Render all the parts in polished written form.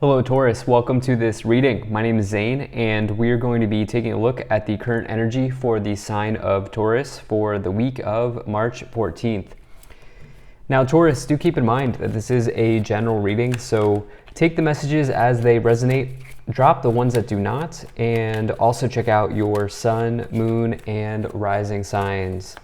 Hello Taurus, welcome to this reading. My name is Zane and we're going to be taking a look at the current energy for the sign of Taurus for the week of March 14th. Now Taurus, do keep in mind that this is a general reading, so take the messages as they resonate, drop the ones that do not, and also check out your sun, moon, and rising signs.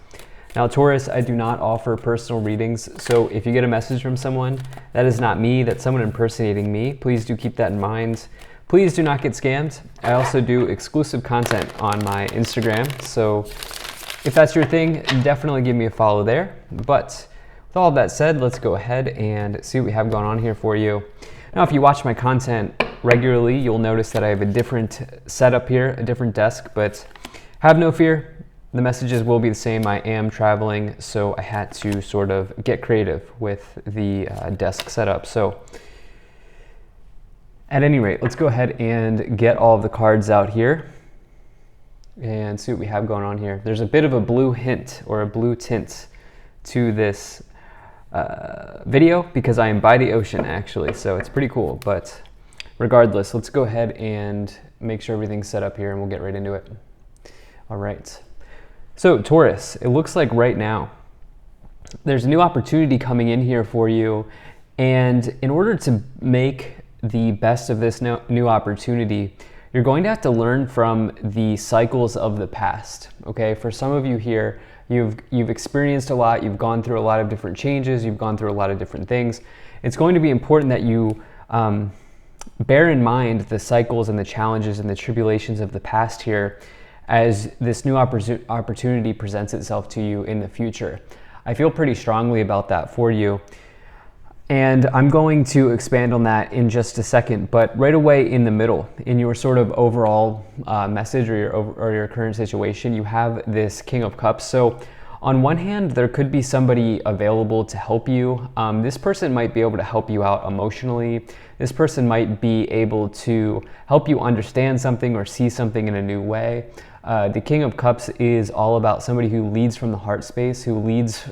Now Taurus, I do not offer personal readings, so if you get a message from someone, that is not me, that's someone impersonating me. Please do keep that in mind. Please do not get scammed. I also do exclusive content on my Instagram, so if that's your thing, definitely give me a follow there. But with all of that said, let's go ahead and see what we have going on here for you. Now, if you watch my content regularly, you'll notice that I have a different setup here, a different desk, but have no fear. The messages will be the same. I am traveling, so I had to sort of get creative with the desk setup. So at any rate, let's go ahead and get all of the cards out here and see what we have going on here. There's a bit of a blue hint or a blue tint to this video because I am by the ocean actually, so it's pretty cool. But regardless, let's go ahead and make sure everything's set up here and we'll get right into it. All right. So Taurus, it looks like right now there's a new opportunity coming in here for you, and in order to make the best of this new opportunity, you're going to have to learn from the cycles of the past. Okay, for some of you here, you've experienced a lot, you've gone through a lot of different changes, you've gone through a lot of different things. It's going to be important that you bear in mind the cycles and the challenges and the tribulations of the past here as this new opportunity presents itself to you in the future. I feel pretty strongly about that for you. And I'm going to expand on that in just a second, but right away in the middle, in your sort of overall message or your current situation, you have this King of Cups. So on one hand, there could be somebody available to help you. This person might be able to help you out emotionally. This person might be able to help you understand something or see something in a new way. The King of Cups is all about somebody who leads from the heart space, who leads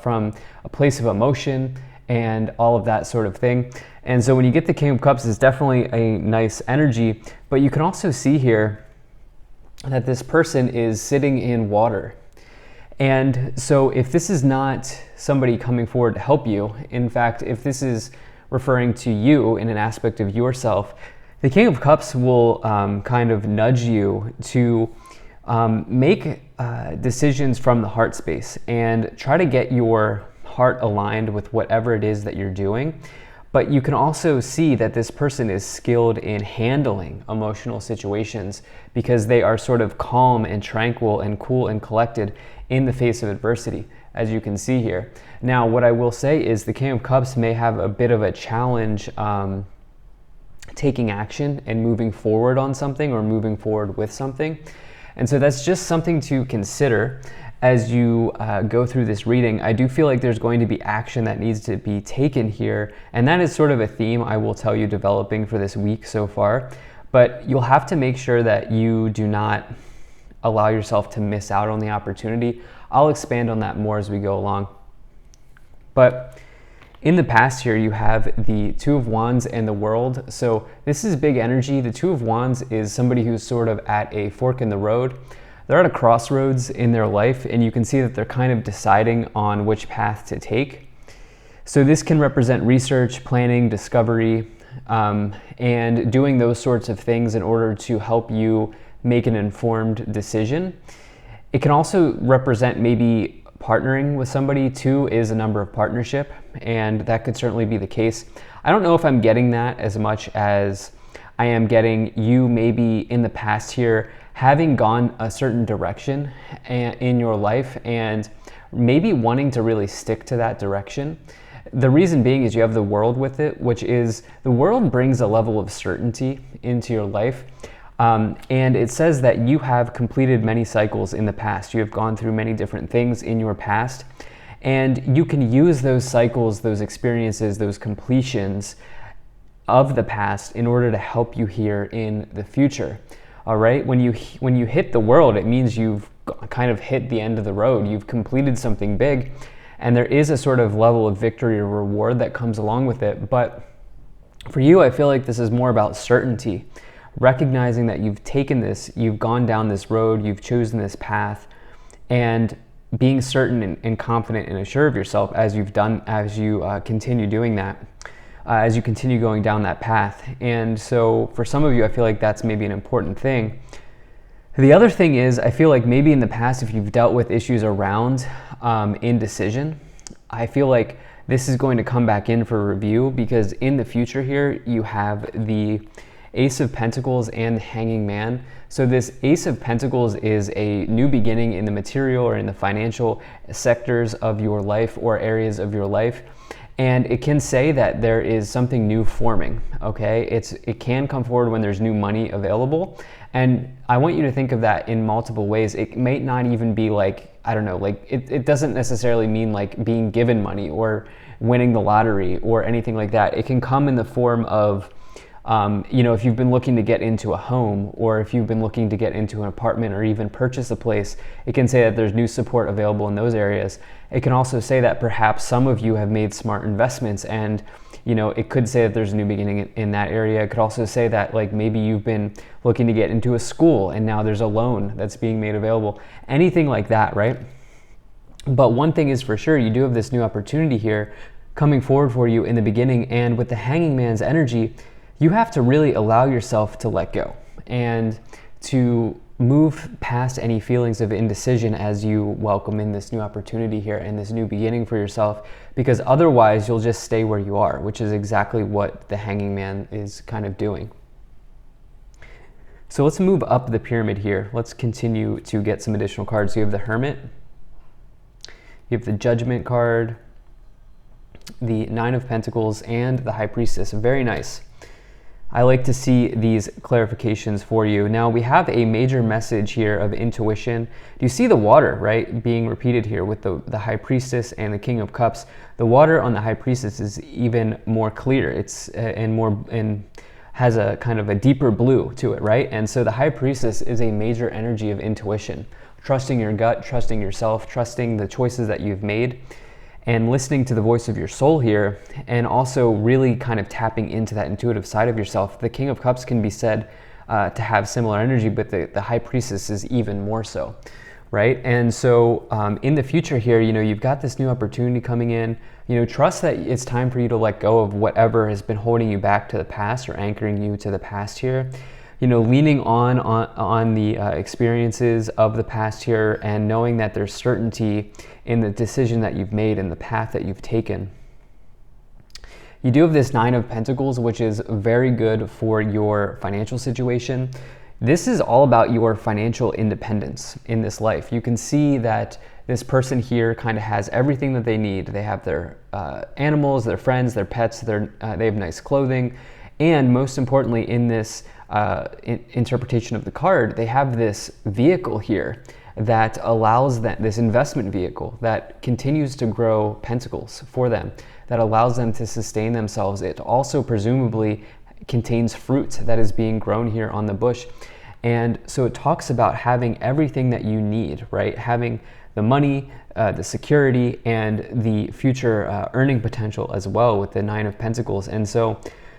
from a place of emotion and all of that sort of thing. And so when you get the King of Cups, it's definitely a nice energy, but you can also see here that this person is sitting in water. And so if this is not somebody coming forward to help you, in fact, if this is referring to you in an aspect of yourself, the King of Cups will kind of nudge you to make decisions from the heart space and try to get your heart aligned with whatever it is that you're doing. But you can also see that this person is skilled in handling emotional situations because they are sort of calm and tranquil and cool and collected in the face of adversity, as you can see here. Now, what I will say is the King of Cups may have a bit of a challenge taking action and moving forward on something or moving forward with something. And so that's just something to consider as you go through this reading. I do feel like there's going to be action that needs to be taken here, and that is sort of a theme I will tell you developing for this week so far. But you'll have to make sure that you do not allow yourself to miss out on the opportunity. I'll expand on that more as we go along. But in the past here, you have the Two of Wands and the World. So this is big energy. The Two of Wands is somebody who's sort of at a fork in the road. They're at a crossroads in their life, and you can see that they're kind of deciding on which path to take. So this can represent research, planning, discovery, and doing those sorts of things in order to help you make an informed decision. It can also represent maybe partnering with somebody. Two is a number of partnership, and that could certainly be the case. I don't know if I'm getting that as much as I am getting you maybe in the past here having gone a certain direction in your life and maybe wanting to really stick to that direction. The reason being is you have the World with it, which is the World brings a level of certainty into your life. And it says that you have completed many cycles in the past. You have gone through many different things in your past, and you can use those cycles, those experiences, those completions of the past in order to help you here in the future. All right, when you hit the World, it means you've kind of hit the end of the road. You've completed something big, and there is a sort of level of victory or reward that comes along with it. But For you, I feel like this is more about certainty, recognizing that you've taken this, you've gone down this road, you've chosen this path, and being certain and confident and assured of yourself as you continue doing that, as you continue going down that path. And so for some of you, I feel like that's maybe an important thing. The other thing is, I feel like maybe in the past, if you've dealt with issues around indecision, I feel like this is going to come back in for review, because in the future here, you have the Ace of Pentacles and the Hanging Man. So this Ace of Pentacles is a new beginning in the material or in the financial sectors of your life or areas of your life. And it can say that there is something new forming, okay? It can come forward when there's new money available. And I want you to think of that in multiple ways. It may not even be like, I don't know, like it doesn't necessarily mean like being given money or winning the lottery or anything like that. It can come in the form of, if you've been looking to get into a home, or if you've been looking to get into an apartment or even purchase a place, it can say that there's new support available in those areas. It can also say that perhaps some of you have made smart investments, and it could say that there's a new beginning in that area. It could also say that like maybe you've been looking to get into a school and now there's a loan that's being made available. Anything like that, right? But one thing is for sure, you do have this new opportunity here coming forward for you in the beginning, and with the Hanging Man's energy, you have to really allow yourself to let go and to move past any feelings of indecision as you welcome in this new opportunity here and this new beginning for yourself, because otherwise you'll just stay where you are, which is exactly what the Hanging Man is kind of doing. So let's move up the pyramid here. Let's continue to get some additional cards. So you have the Hermit, you have the Judgment card, the Nine of Pentacles, and the High Priestess. Very nice. I like to see these clarifications for you. Now we have a major message here of intuition. Do you see the water, right, being repeated here with the High Priestess and the King of Cups? The water on the High Priestess is even more clear. It's and has a kind of a deeper blue to it, right? And so the High Priestess is a major energy of intuition, trusting your gut, trusting yourself, trusting the choices that you've made, and listening to the voice of your soul here, and also really kind of tapping into that intuitive side of yourself. The King of Cups can be said to have similar energy, but the High Priestess is even more so, right? And so in the future here, you've got this new opportunity coming in. Trust that it's time for you to let go of whatever has been holding you back to the past or anchoring you to the past here. Leaning on the experiences of the past here, and knowing that there's certainty in the decision that you've made and the path that you've taken. You do have this Nine of Pentacles, which is very good for your financial situation. This is all about your financial independence in this life. You can see that this person here kind of has everything that they need. They have their animals, their friends, their pets, they have nice clothing, and most importantly in this interpretation of the card, they have this vehicle here that allows them, this investment vehicle that continues to grow pentacles for them, that allows them to sustain themselves. It also presumably contains fruit that is being grown here on the bush. And so it talks about having everything that you need, right? Having the money, the security, and the future earning potential as well with the Nine of Pentacles. And so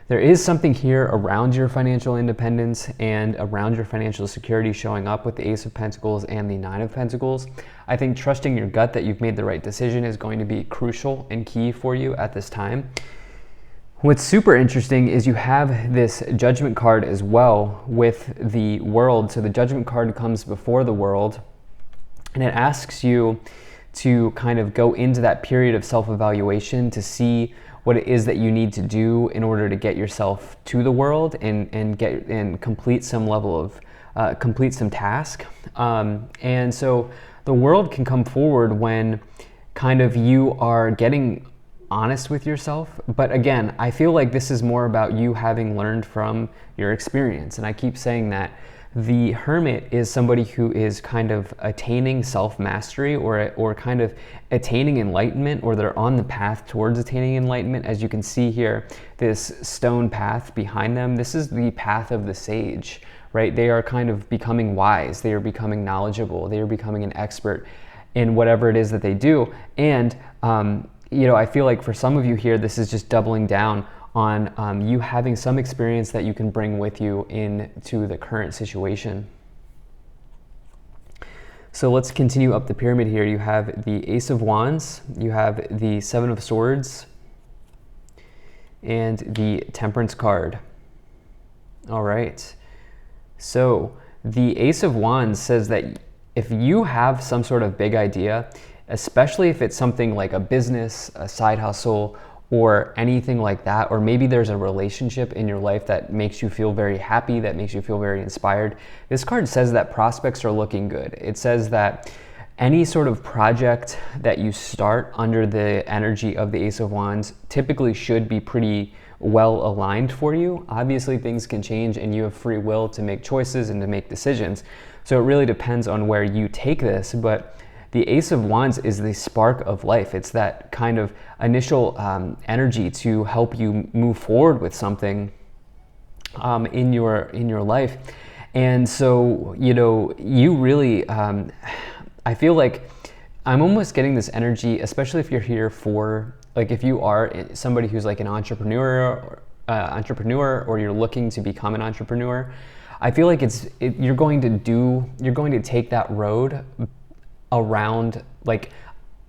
there is something here around your financial independence and around your financial security showing up with the Ace of Pentacles and the Nine of Pentacles. I think trusting your gut that you've made the right decision is going to be crucial and key for you at this time. What's super interesting is you have this Judgment card as well with the World. So the Judgment card comes before the World, and it asks you to kind of go into that period of self-evaluation to see what it is that you need to do in order to get yourself to the world and complete some level of complete some task. And so the World can come forward when kind of you are getting honest with yourself. But again, I feel like this is more about you having learned from your experience. And I keep saying that the Hermit is somebody who is kind of attaining self-mastery or kind of attaining enlightenment, or they're on the path towards attaining enlightenment. As you can see here, this stone path behind them, this is the path of the sage, right? They are kind of becoming wise. They are becoming knowledgeable. They are becoming an expert in whatever it is that they do. And, I feel like for some of you here, this is just doubling down on you having some experience that you can bring with you into the current situation. So let's continue up the pyramid here. You have the Ace of Wands, you have the Seven of Swords, and the Temperance card. All right. So the Ace of Wands says that if you have some sort of big idea, especially if it's something like a business, a side hustle, or anything like that, or maybe there's a relationship in your life that makes you feel very happy, that makes you feel very inspired, this card says that prospects are looking good. It says that any sort of project that you start under the energy of the Ace of Wands typically should be pretty well aligned for you. Obviously, things can change and you have free will to make choices and to make decisions. So it really depends on where you take this, but the Ace of Wands is the spark of life. It's that kind of initial energy to help you move forward with something in your life. And so, you know, you really, I feel like I'm almost getting this energy, especially if you're here for, like, if you are somebody who's like an entrepreneur or you're looking to become an entrepreneur. I feel like you're going to take that road around, like,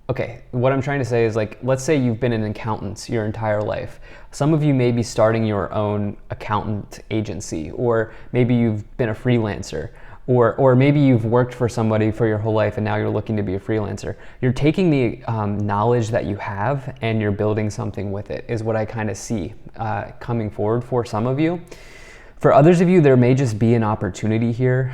okay, what I'm trying to say is, like, let's say you've been an accountant your entire life. Some of you may be starting your own accountant agency, or maybe you've been a freelancer, or maybe you've worked for somebody for your whole life and now you're looking to be a freelancer. You're taking the knowledge that you have and you're building something with it, is what I kind of see coming forward for some of you. For others of you, there may just be an opportunity here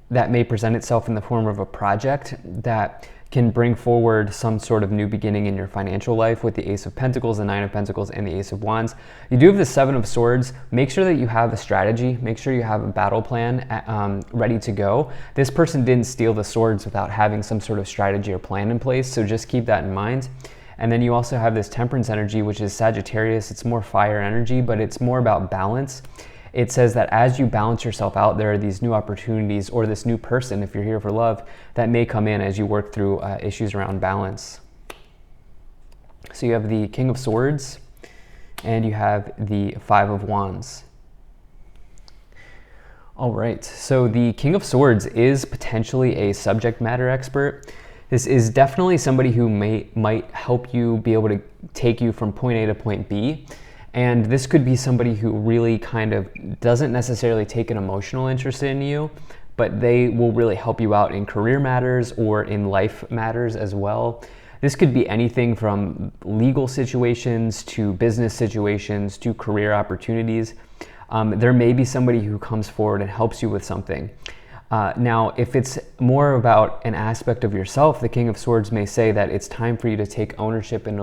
that may present itself in the form of a project that can bring forward some sort of new beginning in your financial life with the Ace of Pentacles, the Nine of Pentacles, and the Ace of Wands. You do have the Seven of Swords. Make sure that you have a strategy. Make sure you have a battle plan ready to go. This person didn't steal the swords without having some sort of strategy or plan in place, so just keep that in mind. And then you also have this Temperance energy, which is Sagittarius. It's more fire energy, but it's more about balance. It says that as you balance yourself out, there are these new opportunities, or this new person, if you're here for love, that may come in as you work through issues around balance. So you have the King of Swords and you have the Five of Wands. All right, so the King of Swords is potentially a subject matter expert. This is definitely somebody who might help you be able to take you from point A to point B. And this could be somebody who really kind of doesn't necessarily take an emotional interest in you, but they will really help you out in career matters or in life matters as well. This could be anything from legal situations to business situations to career opportunities. There may be somebody who comes forward and helps you with something. Now, if it's more about an aspect of yourself, the King of Swords may say that it's time for you to take ownership and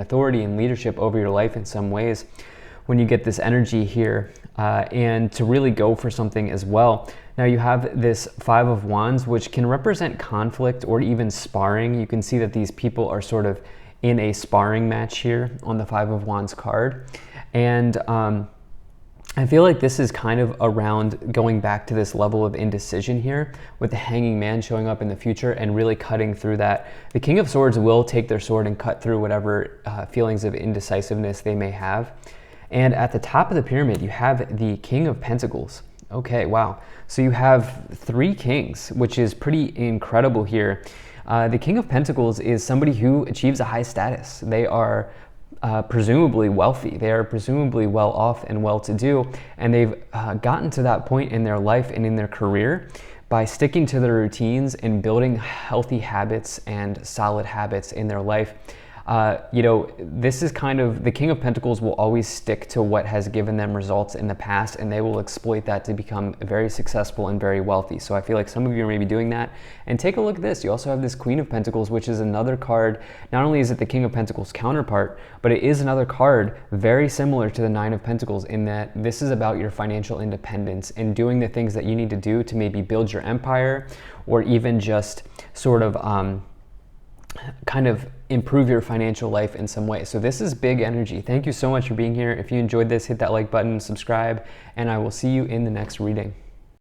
authority and leadership over your life in some ways when you get this energy here, and to really go for something as well. Now you have this Five of Wands, which can represent conflict or even sparring. You can see that these people are sort of in a sparring match here on the Five of Wands card. And I feel like this is kind of around going back to this level of indecision here, with the Hanging Man showing up in the future and really cutting through that. The King of Swords will take their sword and cut through whatever feelings of indecisiveness they may have. And at the top of the pyramid, you have the King of Pentacles. Okay, wow. So you have three kings, which is pretty incredible here. The King of Pentacles is somebody who achieves a high status. They are presumably wealthy. They are presumably well off and well-to-do, and they've gotten to that point in their life and in their career by sticking to their routines and building healthy habits and solid habits in their life. You know, this is kind of, the King of Pentacles will always stick to what has given them results in the past, and they will exploit that to become very successful and very wealthy. So I feel like some of you are maybe doing that. And take a look at this. You also have this Queen of Pentacles, which is another card. Not only is it the King of Pentacles counterpart, but it is another card very similar to the Nine of Pentacles, in that this is about your financial independence and doing the things that you need to do to maybe build your empire, or even just sort of kind of improve your financial life in some way. So this is big energy. Thank you so much for being here. If you enjoyed this, hit that like button, subscribe, and I will see you in the next reading.